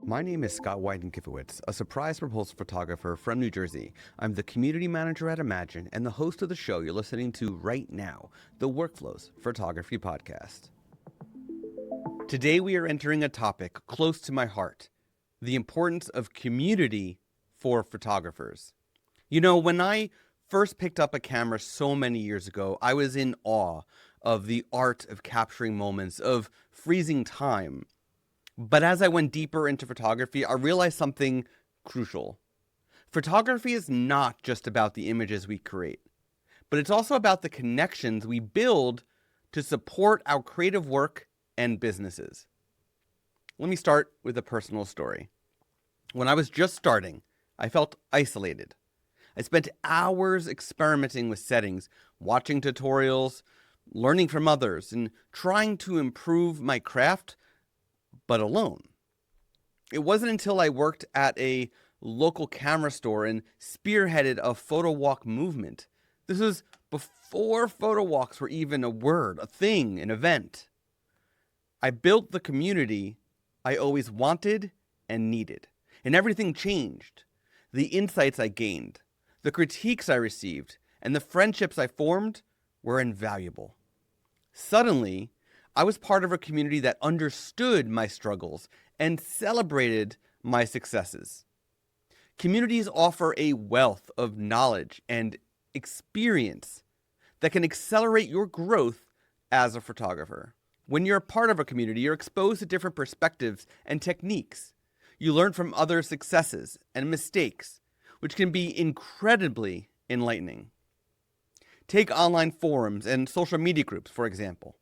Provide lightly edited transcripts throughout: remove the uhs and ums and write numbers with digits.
My name is Scott Wyden-Kifowitz, a surprise proposal photographer from New Jersey. I'm the community manager at Imagine and the host of the show you're listening to right now, the Workflows Photography Podcast. Today we are entering a topic close to my heart, the importance of community for photographers. You know, when I first picked up a camera so many years ago, I was in awe of the art of capturing moments, of freezing time. But as I went deeper into photography, I realized something crucial. Photography is not just about the images we create, but it's also about the connections we build to support our creative work and businesses. Let me start with a personal story. When I was just starting, I felt isolated. I spent hours experimenting with settings, watching tutorials, learning from others, and trying to improve my craft, but alone. It wasn't until I worked at a local camera store and spearheaded a photo walk movement. This was before photo walks were even a word, a thing, an event. I built the community I always wanted and needed, and everything changed. The insights I gained, the critiques I received, and the friendships I formed were invaluable. Suddenly, I was part of a community that understood my struggles and celebrated my successes. Communities offer a wealth of knowledge and experience that can accelerate your growth as a photographer. When you're a part of a community, you're exposed to different perspectives and techniques. You learn from other successes and mistakes, which can be incredibly enlightening. Take online forums and social media groups, for example.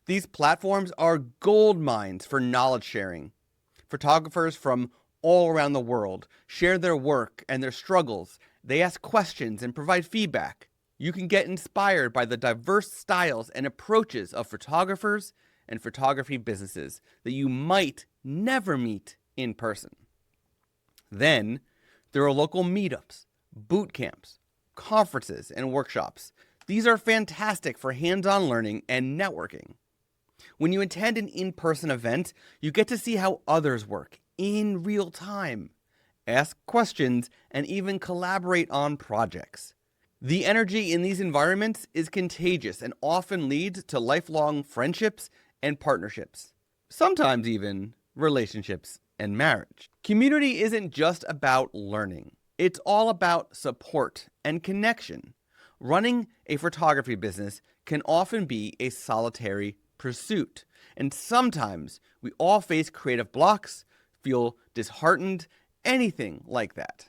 These platforms are gold mines for knowledge sharing. Photographers from all around the world share their work and their struggles. They ask questions and provide feedback. You can get inspired by the diverse styles and approaches of photographers and photography businesses that you might never meet in person. Then, there are local meetups, boot camps, conferences, and workshops. These are fantastic for hands-on learning and networking. When you attend an in-person event, you get to see how others work in real time, ask questions, and even collaborate on projects. The energy in these environments is contagious and often leads to lifelong friendships and partnerships, sometimes even relationships and marriage. Community isn't just about learning. It's all about support and connection. Running a photography business can often be a solitary pursuit, and sometimes we all face creative blocks, feel disheartened, anything like that.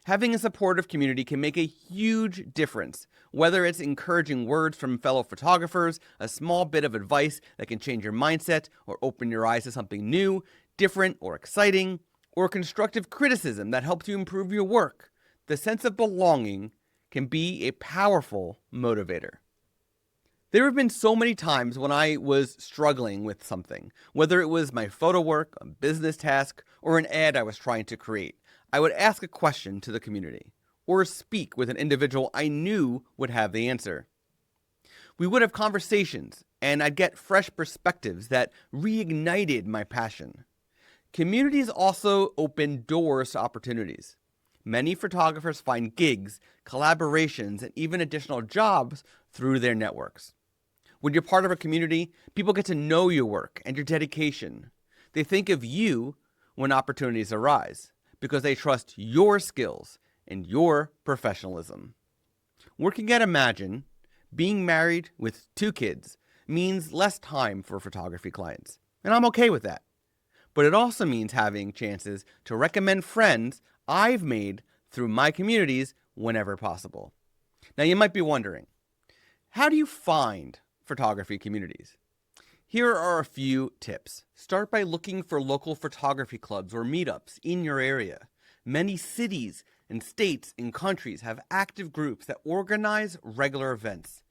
Having a supportive community can make a huge difference, whether it's encouraging words from fellow photographers, a small bit of advice that can change your mindset or open your eyes to something new, different, or exciting, or constructive criticism that helps you improve your work. The sense of belonging can be a powerful motivator. There have been so many times when I was struggling with something, whether it was my photo work, a business task, or an ad I was trying to create. I would ask a question to the community, or speak with an individual I knew would have the answer. We would have conversations, and I'd get fresh perspectives that reignited my passion. Communities also open doors to opportunities. Many photographers find gigs, collaborations, and even additional jobs through their networks. When you're part of a community, people get to know your work and your dedication. They think of you when opportunities arise because they trust your skills and your professionalism. Working at Imagine, being married with 2 kids, means less time for photography clients, and I'm okay with that. But it also means having chances to recommend friends I've made through my communities whenever possible. Now you might be wondering, how do you find photography communities? Here are a few tips. Start by looking for local photography clubs or meetups in your area. Many cities and states and countries have active groups that organize regular events.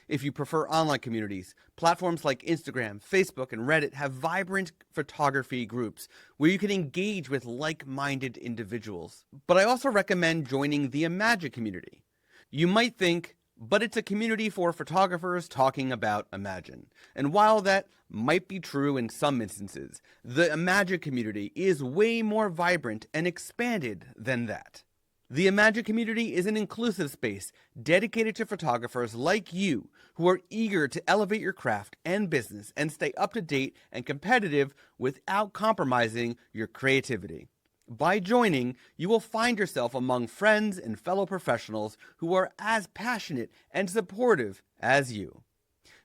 If you prefer online communities, platforms like Instagram, Facebook, and Reddit have vibrant photography groups where you can engage with like-minded individuals. But I also recommend joining the Imagine community. You might think, but it's a community for photographers talking about Imagine. And while that might be true in some instances, the Imagine community is way more vibrant and expanded than that. The Imagine community is an inclusive space dedicated to photographers like you who are eager to elevate your craft and business and stay up to date and competitive without compromising your creativity. By joining, you will find yourself among friends and fellow professionals who are as passionate and supportive as you.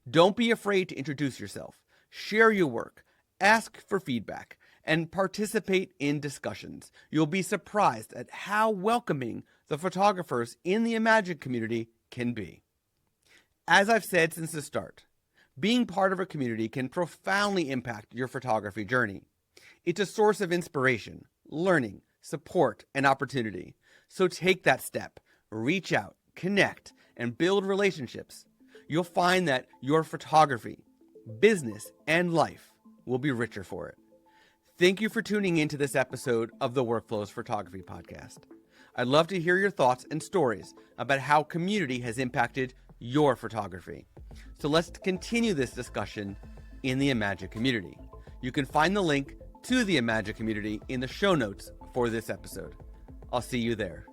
Don't be afraid to introduce yourself, share your work, ask for feedback, and participate in discussions. You'll be surprised at how welcoming the photographers in the Imagine community can be. As I've said since the start, being part of a community can profoundly impact your photography journey. It's a source of inspiration, learning, support, and opportunity. So take that step, reach out, connect, and build relationships. You'll find that your photography, business, and life will be richer for it. Thank you for tuning into this episode of the Workflows Photography Podcast. I'd love to hear your thoughts and stories about how community has impacted your photography. So let's continue this discussion in the Imagine community. You can find the link to the Imagine community in the show notes for this episode. I'll see you there.